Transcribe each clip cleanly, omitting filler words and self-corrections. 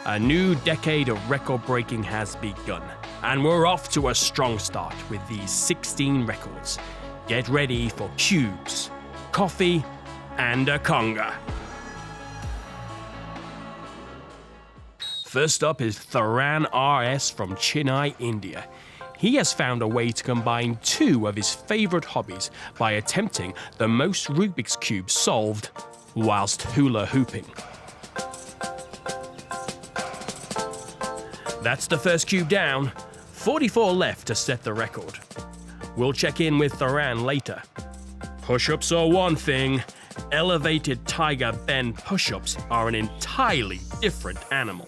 A new decade of record breaking has begun, and we're off to a strong start with these 16 records. Get ready for cubes, coffee, and a conga. First up is Tharan RS from Chennai, India. He has found a way to combine two of his favorite hobbies by attempting the most Rubik's cubes solved whilst hula hooping. That's the first cube down, 44 left to set the record. We'll check in with Tharan later. Push-ups are one thing, elevated tiger bend push-ups are an entirely different animal.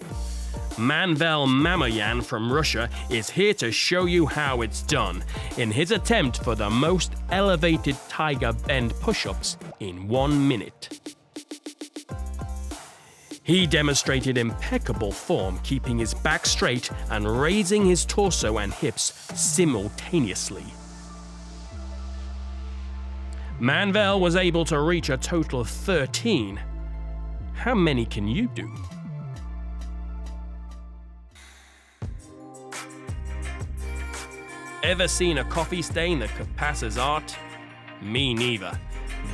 Manvel Mamayan from Russia is here to show you how it's done in his attempt for the most elevated tiger bend push-ups in 1 minute. He demonstrated impeccable form, keeping his back straight and raising his torso and hips simultaneously. Manvel was able to reach a total of 13. How many can you do? Ever seen a coffee stain that could pass as art? Me neither.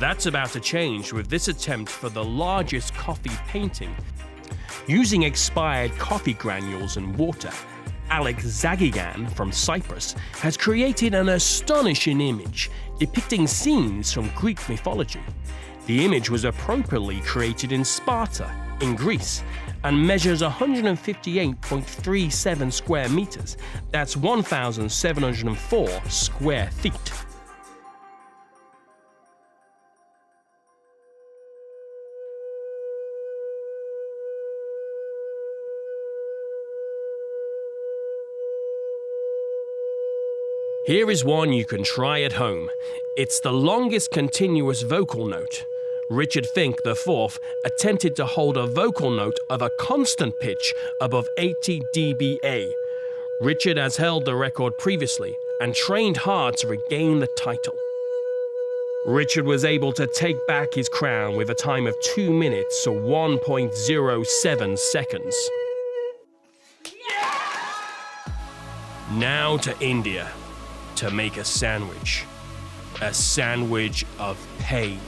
That's about to change with this attempt for the largest coffee painting. Using expired coffee granules and water, Alex Zagigan from Cyprus has created an astonishing image depicting scenes from Greek mythology. The image was appropriately created in Sparta, in Greece, and measures 158.37 square meters. That's 1,704 square feet. Here is one you can try at home. It's the longest continuous vocal note. Richard Fink IV attempted to hold a vocal note of a constant pitch above 80 dBA. Richard has held the record previously and trained hard to regain the title. Richard was able to take back his crown with a time of 2 minutes or 1.07 seconds. Now to India. To make a sandwich of pain.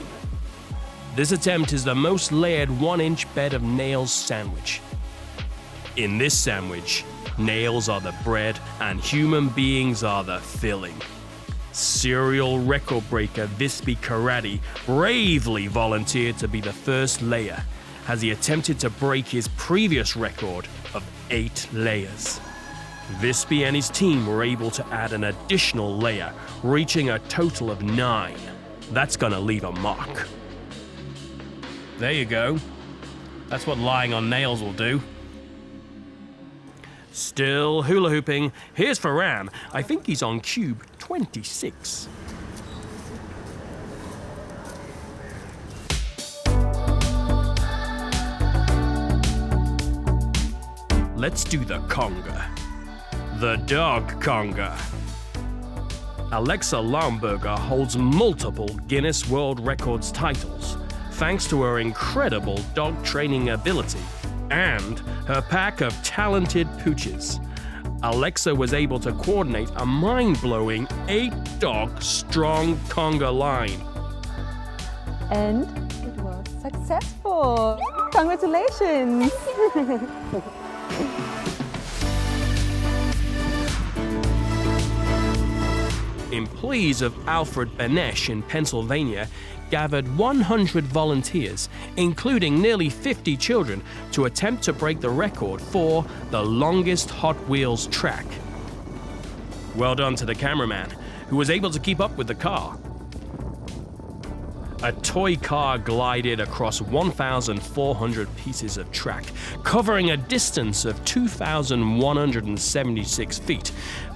This attempt is the most layered 1-inch bed of nails sandwich. In this sandwich, nails are the bread and human beings are the filling. Serial record breaker Visby Karate bravely volunteered to be the first layer as he attempted to break his previous record of 8 layers. Visby and his team were able to add an additional layer, reaching a total of 9. That's gonna leave a mark. There you go. That's what lying on nails will do. Still hula hooping. Here's Tharan. I think he's on cube 26. Let's do the conga. The dog conga. Alexa Laumberger holds multiple Guinness World Records titles, thanks to her incredible dog training ability and her pack of talented pooches. Alexa was able to coordinate a mind-blowing 8-dog strong conga line. And it was successful! Congratulations! Employees of Alfred Benesch in Pennsylvania gathered 100 volunteers, including nearly 50 children, to attempt to break the record for the longest Hot Wheels track. Well done to the cameraman, who was able to keep up with the car. A toy car glided across 1,400 pieces of track, covering a distance of 2,176 feet,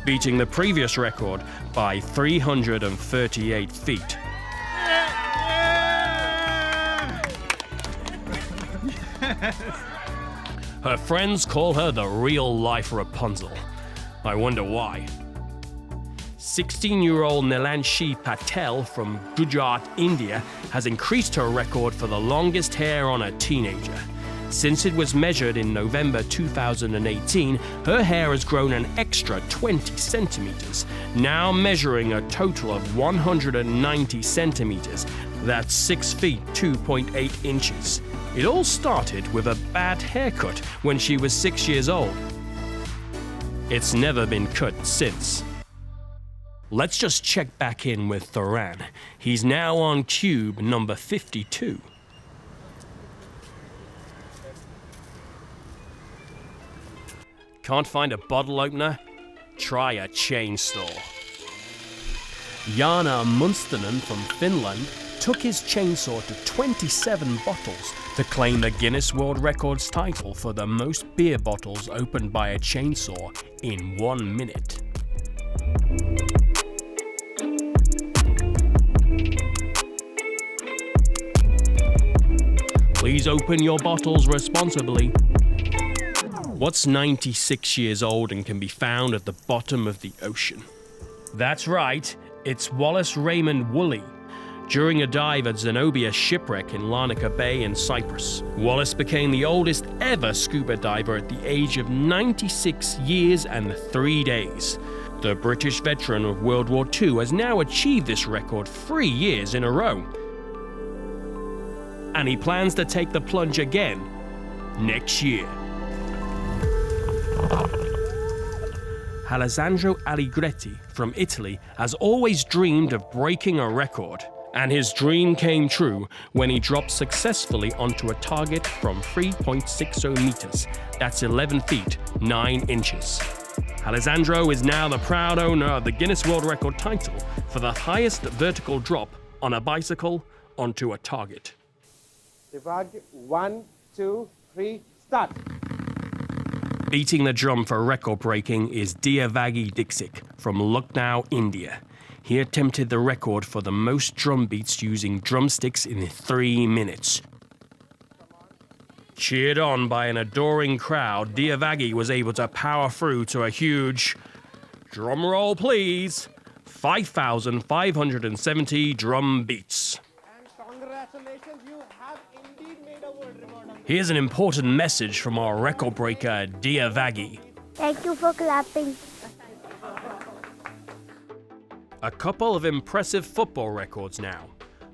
beating the previous record by 338 feet. Her friends call her the real-life Rapunzel. I wonder why. 16-year-old Nilanshi Patel from Gujarat, India, has increased her record for the longest hair on a teenager. Since it was measured in November 2018, her hair has grown an extra 20 centimeters, now measuring a total of 190 centimeters. That's 6 feet 2.8 inches. It all started with a bad haircut when she was 6 years old. It's never been cut since. Let's just check back in with Thuran. He's now on cube number 52. Can't find a bottle opener? Try a chainsaw. Jana Munsternen from Finland took his chainsaw to 27 bottles to claim the Guinness World Records title for the most beer bottles opened by a chainsaw in 1 minute. Please open your bottles responsibly. What's 96 years old and can be found at the bottom of the ocean? That's right, it's Wallace Raymond Woolley. During a dive at Zenobia shipwreck in Larnaca Bay in Cyprus, Wallace became the oldest ever scuba diver at the age of 96 years and 3 days. The British veteran of World War II has now achieved this record 3 years in a row. And he plans to take the plunge again next year. Alessandro Allegretti from Italy has always dreamed of breaking a record, and his dream came true when he dropped successfully onto a target from 3.60 meters. That's 11 feet 9 inches. Alessandro is now the proud owner of the Guinness World Record title for the highest vertical drop on a bicycle onto a target. 1, 2, 3, start! Beating the drum for record breaking is Diavagi Dixit from Lucknow, India. He attempted the record for the most drum beats using drumsticks in 3 minutes. Cheered on by an adoring crowd, Diavagi was able to power through to a huge, drum roll please, 5,570 drum beats. And congratulations, you have indeed made a world record. Here's an important message from our record breaker, Diavagi. Thank you for clapping. A couple of impressive football records now.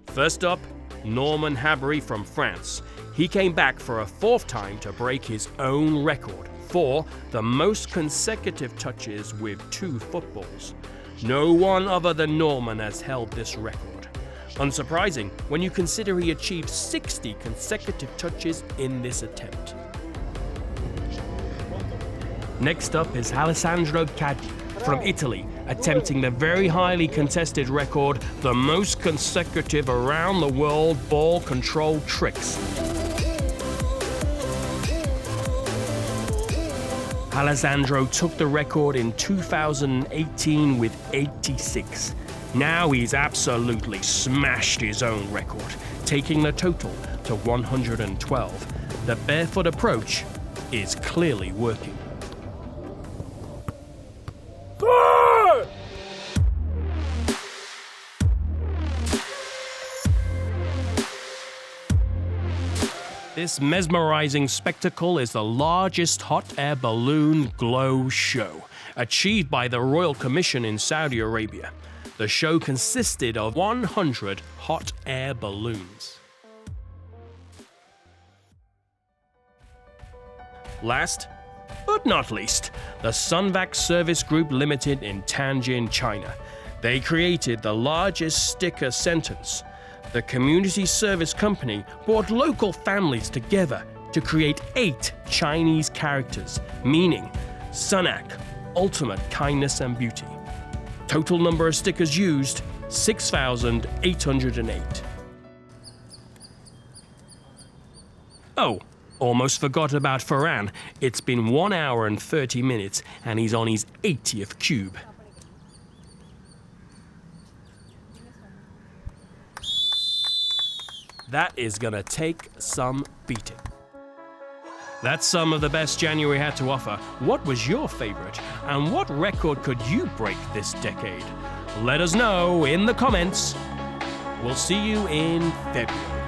First up, Norman Habry from France. He came back for a 4th time to break his own record for the most consecutive touches with 2 footballs. No one other than Norman has held this record. Unsurprising when you consider he achieved 60 consecutive touches in this attempt. Next up is Alessandro Caddi from Italy, attempting the very highly contested record, the most consecutive around the world ball control tricks. Alessandro took the record in 2018 with 86. Now he's absolutely smashed his own record, taking the total to 112. The barefoot approach is clearly working. This mesmerizing spectacle is the largest hot air balloon glow show, achieved by the Royal Commission in Saudi Arabia. The show consisted of 100 hot air balloons. Last, but not least, the Sunvac Service Group Limited in Tianjin, China. They created the largest sticker sentence. The community service company brought local families together to create 8 Chinese characters, meaning Sunac, ultimate kindness and beauty. Total number of stickers used, 6,808. Oh, almost forgot about Ferran. It's been 1 hour and 30 minutes and he's on his 80th cube. That is gonna take some beating. That's some of the best January had to offer. What was your favorite? And what record could you break this decade? Let us know in the comments. We'll see you in February.